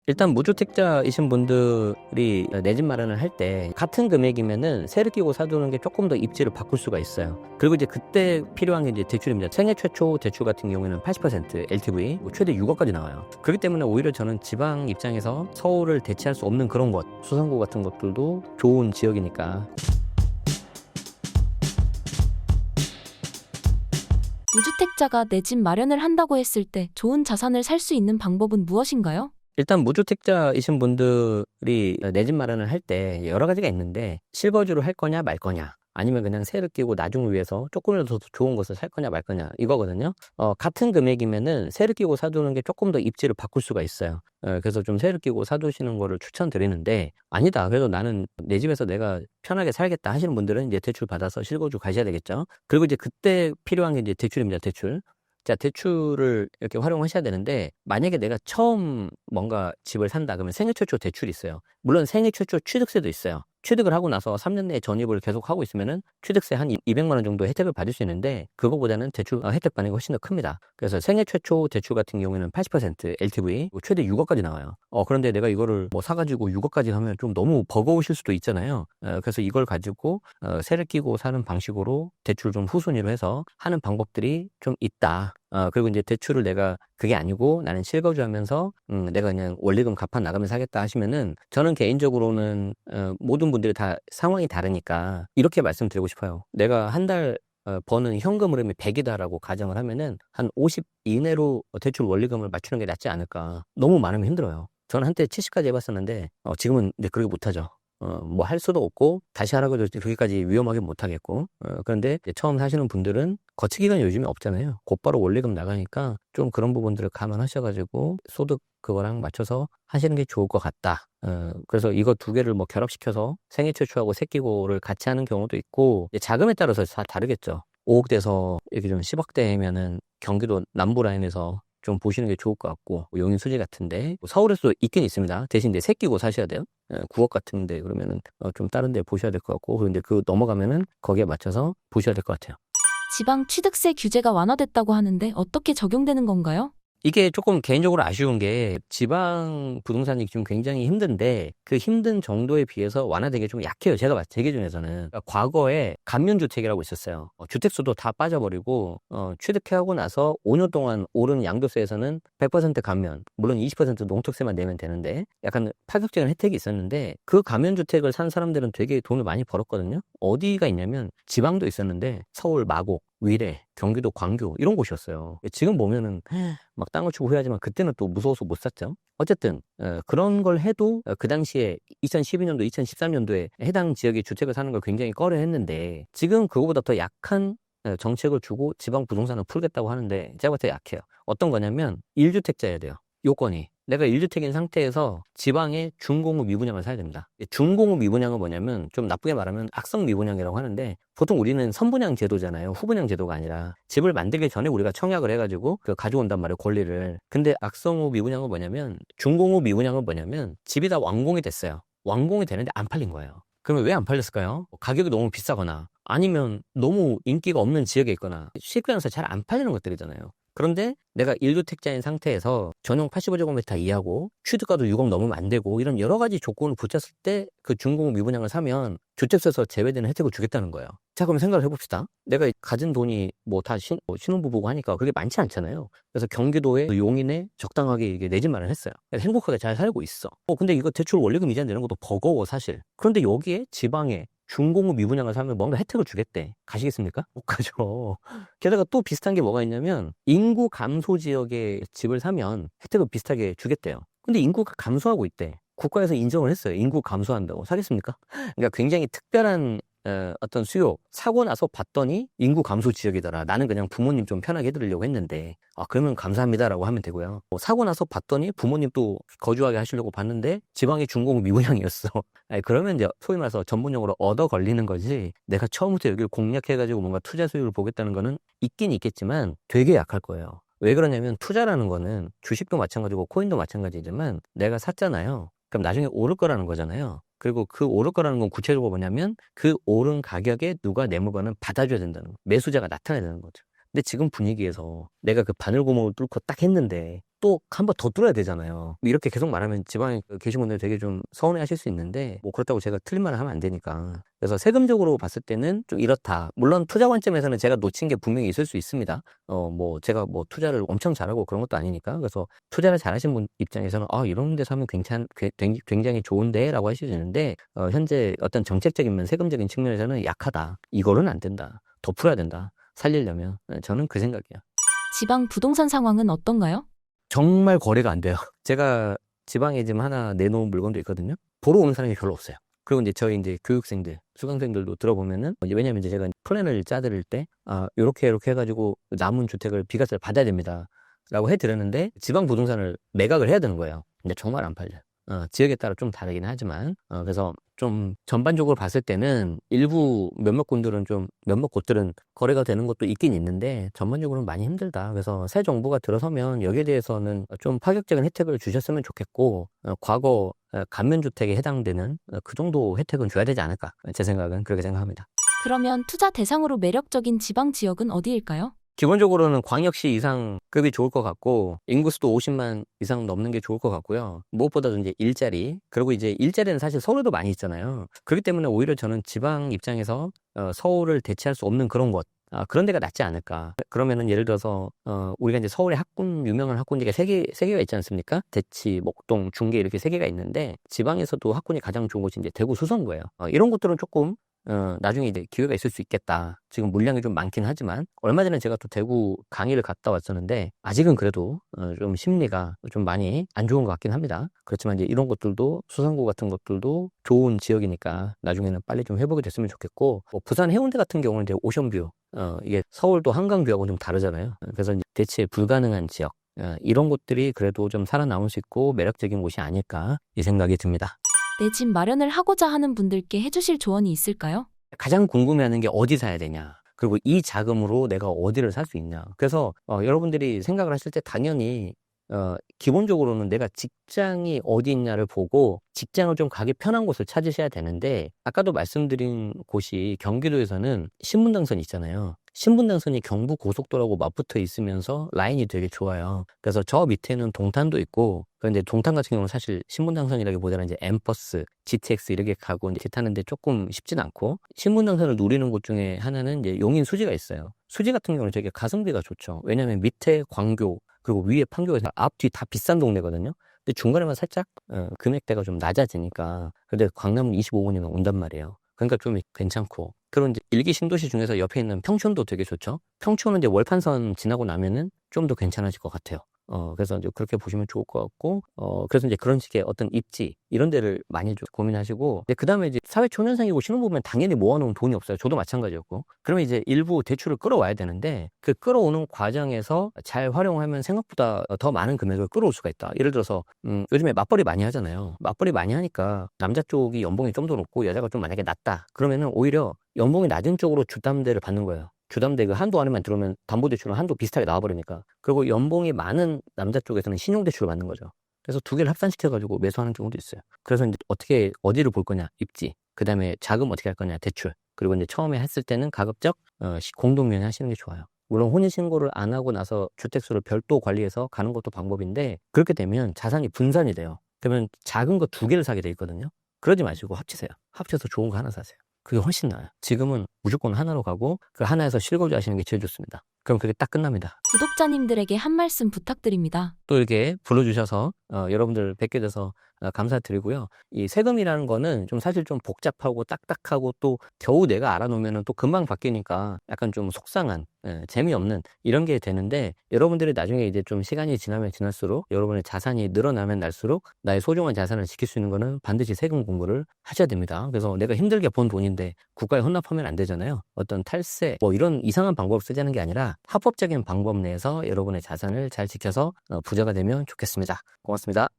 일단 무주택자이신 분들이 내 집 마련을 할 때 같은 금액이면은 세를 끼고 사두는 게 조금 더 입지를 바꿀 수가 있어요. 그리고 이제 그때 필요한 게 이제 대출입니다. 생애 최초 대출 같은 경우에는 80% LTV 최대 6억까지 나와요. 그렇기 때문에 오히려 저는 지방 입장에서 서울을 대체할 수 없는 그런 것, 수성구 같은 것들도 좋은 지역이니까. 무주택자가 내 집 마련을 한다고 했을 때 좋은 자산을 살 수 있는 방법은 무엇인가요? 일단 무주택자이신 분들이 내 집 마련을 할 때 여러 가지가 있는데, 실거주를 할 거냐 말 거냐, 아니면 그냥 세를 끼고 나중을 위해서 조금이라도 더 좋은 것을 살 거냐 말 거냐, 이거거든요. 같은 금액이면은 세를 끼고 사두는 게 조금 더 입지를 바꿀 수가 있어요. 그래서 좀 세를 끼고 사두시는 거를 추천드리는데, 아니다, 그래도 나는 내 집에서 내가 편하게 살겠다 하시는 분들은 이제 대출 받아서 실거주 가셔야 되겠죠. 그리고 이제 그때 필요한 게 이제 대출입니다. 대출. 자, 대출을 이렇게 활용하셔야 되는데, 만약에 내가 처음 뭔가 집을 산다 그러면 생애 최초 대출이 있어요. 물론 생애 최초 취득세도 있어요. 취득을 하고 나서 3년 내에 전입을 계속 하고 있으면은 취득세 한 200만 원 정도 혜택을 받을 수 있는데, 그거보다는 대출 혜택 받는 게 훨씬 더 큽니다. 그래서 생애 최초 대출 같은 경우에는 80% LTV 최대 6억까지 나와요. 그런데 내가 이거를 뭐 사가지고 6억까지 하면 좀 너무 버거우실 수도 있잖아요. 그래서 이걸 가지고 세를 끼고 사는 방식으로 대출 좀 후순위로 해서 하는 방법들이 좀 있다. 그리고 이제 대출을 내가 그게 아니고 나는 실거주하면서 내가 그냥 원리금 갚아 나가면서 하겠다 하시면은, 저는 개인적으로는 모든 분들이 다 상황이 다르니까 이렇게 말씀드리고 싶어요. 내가 한 달 버는 현금 흐름이 100이다라고 가정을 하면은 한 50 이내로 대출 원리금을 맞추는 게 낫지 않을까. 너무 많으면 힘들어요. 저는 한때 70까지 해봤었는데 지금은 이제 그렇게 못하죠. 뭐 할 수도 없고, 다시 하라고 해도 그렇게까지 위험하게 못하겠고. 그런데 이제 처음 사시는 분들은 거치 기간이 요즘에 없잖아요. 곧바로 원리금 나가니까 좀 그런 부분들을 감안하셔가지고 소득 그거랑 맞춰서 하시는 게 좋을 것 같다. 그래서 이거 두 개를 뭐 결합시켜서 생애 최초하고 새끼고를 같이 하는 경우도 있고, 이제 자금에 따라서 다 다르겠죠. 5억 돼서 이렇게 좀 10억대면은 경기도 남부 라인에서 좀 보시는 게 좋을 것 같고, 뭐 용인 수지 같은데, 뭐 서울에서도 있긴 있습니다. 대신 이제 새끼고 사셔야 돼요. 9억 같은데 그러면은 좀 다른 데 보셔야 될 것 같고, 그런데 그 넘어가면은 거기에 맞춰서 보셔야 될 것 같아요. 지방 취득세 규제가 완화됐다고 하는데 어떻게 적용되는 건가요? 이게 조금 개인적으로 아쉬운 게, 지방 부동산이 지금 굉장히 힘든데 그 힘든 정도에 비해서 완화되기 좀 약해요. 제가 봤을 때, 제 기준에서는. 그러니까 과거에 감면주택이라고 있었어요. 주택수도 다 빠져버리고 취득해하고 나서 5년 동안 오른 양도세에서는 100% 감면, 물론 20% 농특세만 내면 되는데, 약간 파격적인 혜택이 있었는데, 그 감면주택을 산 사람들은 되게 돈을 많이 벌었거든요. 어디가 있냐면 지방도 있었는데 서울 마곡, 위례, 경기도 광교, 이런 곳이었어요. 지금 보면은 막 땅을 주고 후회하지만 그때는 또 무서워서 못 샀죠. 어쨌든 그런 걸 해도 그 당시에 2012년도, 2013년도에 해당 지역의 주택을 사는 걸 굉장히 꺼려했는데, 지금 그거보다 더 약한 정책을 주고 지방 부동산을 풀겠다고 하는데, 제가 봤을 때 약해요. 어떤 거냐면 1주택자여야 돼요. 요건이. 내가 1주택인 상태에서 지방의 준공업 미분양을 사야 됩니다. 준공업 미분양은 뭐냐면, 좀 나쁘게 말하면 악성 미분양이라고 하는데, 보통 우리는 선분양 제도잖아요. 후분양 제도가 아니라 집을 만들기 전에 우리가 청약을 해가지고 가져온단 말이에요, 권리를. 근데 악성호 미분양은 뭐냐면, 준공호 미분양은 뭐냐면, 집이 다 완공이 됐어요. 완공이 되는데 안 팔린 거예요. 그러면 왜 안 팔렸을까요? 가격이 너무 비싸거나, 아니면 너무 인기가 없는 지역에 있거나, 쉽게 말해서 잘 안 팔리는 것들이잖아요. 그런데 내가 1주택자인 상태에서 전용 85제곱미터 이하고 취득가도 6억 넘으면 안 되고, 이런 여러 가지 조건을 붙였을 때 그 준공업 미분양을 사면 주택세에서 제외되는 혜택을 주겠다는 거예요. 자, 그럼 생각을 해봅시다. 내가 가진 돈이 뭐 다 신혼부부고 하니까 그게 많지 않잖아요. 그래서 경기도의 용인에 적당하게 이게 내 집 마련했어요. 행복하게 잘 살고 있어. 근데 이거 대출 원리금 이자 내는 것도 버거워 사실. 그런데 여기에 지방에 준공업 미분양을 사면 뭔가 혜택을 주겠대. 가시겠습니까? 못 가죠. 게다가 또 비슷한 게 뭐가 있냐면, 인구 감소 지역에 집을 사면 혜택을 비슷하게 주겠대요. 근데 인구가 감소하고 있대. 국가에서 인정을 했어요. 인구 감소한다고. 사겠습니까? 그러니까 굉장히 특별한 어떤 수요, 사고 나서 봤더니 인구 감소 지역이더라. 나는 그냥 부모님 좀 편하게 해드리려고 했는데, 그러면 감사합니다라고 하면 되고요. 사고 나서 봤더니 부모님 또 거주하게 하시려고 봤는데 지방의 준공업 미분양이었어. 아니, 그러면 이제 소위 말해서 전문용어로 얻어 걸리는 거지, 내가 처음부터 여기를 공략해가지고 뭔가 투자 수익을 보겠다는 거는 있긴 있겠지만 되게 약할 거예요. 왜 그러냐면, 투자라는 거는 주식도 마찬가지고 코인도 마찬가지지만, 내가 샀잖아요. 그럼 나중에 오를 거라는 거잖아요. 그리고 그 오를 거라는 건 구체적으로 뭐냐면, 그 오른 가격에 누가 내 물건을 받아줘야 된다는 거. 매수자가 나타나야 되는 거죠. 근데 지금 분위기에서 내가 그 바늘구멍을 뚫고 딱 했는데 또 한 번 더 뚫어야 되잖아요. 이렇게 계속 말하면 지방에 계신 분들 되게 좀 서운해 하실 수 있는데, 뭐 그렇다고 제가 틀린 말을 하면 안 되니까. 그래서 세금적으로 봤을 때는 좀 이렇다. 물론 투자 관점에서는 제가 놓친 게 분명히 있을 수 있습니다. 뭐 제가 뭐 투자를 엄청 잘하고 그런 것도 아니니까. 그래서 투자를 잘하신 분 입장에서는 이런 데서 하면 굉장히 좋은데 라고 하실 수 있는데, 현재 어떤 정책적인 면, 세금적인 측면에서는 약하다. 이거는 안 된다. 더 풀어야 된다. 살리려면. 저는 그 생각이에요. 지방 부동산 상황은 어떤가요? 정말 거래가 안 돼요. 제가 지방에 지금 하나 내놓은 물건도 있거든요. 보러 오는 사람이 별로 없어요. 그리고 이제 저희 이제 교육생들, 수강생들도 들어보면은, 왜냐면 이제 제가 플랜을 짜드릴 때, 요렇게 해가지고 남은 주택을 비과세를 받아야 됩니다. 라고 해드렸는데, 지방 부동산을 매각을 해야 되는 거예요. 근데 정말 안 팔려요. 지역에 따라 좀 다르긴 하지만, 그래서 좀 전반적으로 봤을 때는 일부 몇몇 곳들은 거래가 되는 것도 있긴 있는데 전반적으로는 많이 힘들다. 그래서 새 정부가 들어서면 여기에 대해서는 좀 파격적인 혜택을 주셨으면 좋겠고, 과거 감면주택에 해당되는 그 정도 혜택은 줘야 되지 않을까. 제 생각은 그렇게 생각합니다. 그러면 투자 대상으로 매력적인 지방 지역은 어디일까요? 기본적으로는 광역시 이상급이 좋을 것 같고, 인구수도 50만 이상 넘는 게 좋을 것 같고요. 무엇보다도 이제 일자리, 그리고 이제 일자리는 사실 서울에도 많이 있잖아요. 그렇기 때문에 오히려 저는 지방 입장에서 서울을 대체할 수 없는 그런 곳, 그런 데가 낫지 않을까. 그러면은 예를 들어서 우리가 이제 서울에 유명한 학군지가 세 개가 있지 않습니까? 대치, 목동, 중계 이렇게 세 개가 있는데, 지방에서도 학군이 가장 좋은 곳이 이제 대구 수성구예요. 이런 곳들은 조금 나중에 이제 기회가 있을 수 있겠다. 지금 물량이 좀 많긴 하지만, 얼마 전에 제가 또 대구 강의를 갔다 왔었는데, 아직은 그래도 좀 심리가 좀 많이 안 좋은 것 같긴 합니다. 그렇지만 이제 이런 것들도, 수성구 같은 것들도 좋은 지역이니까 나중에는 빨리 좀 회복이 됐으면 좋겠고, 뭐 부산 해운대 같은 경우는 이제 오션뷰, 이게 서울도 한강뷰하고는 좀 다르잖아요. 그래서 이제 대체 불가능한 지역, 이런 곳들이 그래도 좀 살아남을 수 있고 매력적인 곳이 아닐까, 이 생각이 듭니다. 내 집 마련을 하고자 하는 분들께 해주실 조언이 있을까요? 가장 궁금해하는 게 어디 사야 되냐, 그리고 이 자금으로 내가 어디를 살 수 있냐. 그래서 여러분들이 생각을 하실 때 당연히 기본적으로는 내가 직장이 어디 있냐를 보고 직장을 좀 가기 편한 곳을 찾으셔야 되는데, 아까도 말씀드린 곳이 경기도에서는 신분당선이 있잖아요. 신분당선이 경부고속도로하고 맞붙어 있으면서 라인이 되게 좋아요. 그래서 저 밑에는 동탄도 있고, 그런데 동탄 같은 경우는 사실 신분당선이라기보다는 이제 엠버스, GTX 이렇게 가고 이제 타는데 조금 쉽진 않고, 신분당선을 노리는 곳 중에 하나는 이제 용인 수지가 있어요. 수지 같은 경우는 되게 가성비가 좋죠. 왜냐하면 밑에 광교, 그리고 위에 판교에서 앞, 뒤 다 비싼 동네거든요. 근데 중간에만 살짝 금액대가 좀 낮아지니까, 근데 강남 25분이면 온단 말이에요. 그러니까 좀 괜찮고, 그런 이제 일기 신도시 중에서 옆에 있는 평촌도 되게 좋죠. 평촌은 이제 월판선 지나고 나면은 좀 더 괜찮아질 것 같아요. 그래서 이제 그렇게 보시면 좋을 것 같고, 그래서 이제 그런 식의 어떤 입지, 이런 데를 많이 좀 고민하시고, 그 다음에 이제 사회초년생이고 신혼부부면 당연히 모아놓은 돈이 없어요. 저도 마찬가지였고. 그러면 이제 일부 대출을 끌어와야 되는데, 그 끌어오는 과정에서 잘 활용하면 생각보다 더 많은 금액을 끌어올 수가 있다. 예를 들어서, 요즘에 맞벌이 많이 하잖아요. 맞벌이 많이 하니까 남자 쪽이 연봉이 좀 더 높고 여자가 좀 만약에 낮다. 그러면은 오히려 연봉이 낮은 쪽으로 주담대를 받는 거예요. 주담대 그 한도 안에만 들어오면 담보대출은 한도 비슷하게 나와버리니까. 그리고 연봉이 많은 남자 쪽에서는 신용대출을 받는 거죠. 그래서 두 개를 합산시켜가지고 매수하는 경우도 있어요. 그래서 이제 어디를 볼 거냐, 입지. 그 다음에 자금 어떻게 할 거냐, 대출. 그리고 이제 처음에 했을 때는 가급적 공동면에 하시는 게 좋아요. 물론 혼인신고를 안 하고 나서 주택수를 별도 관리해서 가는 것도 방법인데, 그렇게 되면 자산이 분산이 돼요. 그러면 작은 거 두 개를 사게 돼 있거든요. 그러지 마시고 합치세요. 합쳐서 좋은 거 하나 사세요. 그게 훨씬 나아요. 지금은 무조건 하나로 가고 그 하나에서 실거주 하시는 게 제일 좋습니다. 그럼 그게 딱 끝납니다. 구독자님들에게 한 말씀 부탁드립니다. 또 이렇게 불러주셔서 여러분들 뵙게 돼서 감사드리고요. 이 세금이라는 거는 좀 사실 좀 복잡하고 딱딱하고, 또 겨우 내가 알아놓으면 또 금방 바뀌니까 약간 좀 속상한, 재미없는 이런 게 되는데, 여러분들이 나중에 이제 좀 시간이 지나면 지날수록 여러분의 자산이 늘어나면 날수록 나의 소중한 자산을 지킬 수 있는 거는 반드시 세금 공부를 하셔야 됩니다. 그래서 내가 힘들게 번 돈인데 국가에 헌납하면 안 되잖아요. 어떤 탈세 뭐 이런 이상한 방법을 쓰자는 게 아니라 합법적인 방법 내에서 여러분의 자산을 잘 지켜서 부자가 되면 좋겠습니다. 고맙습니다.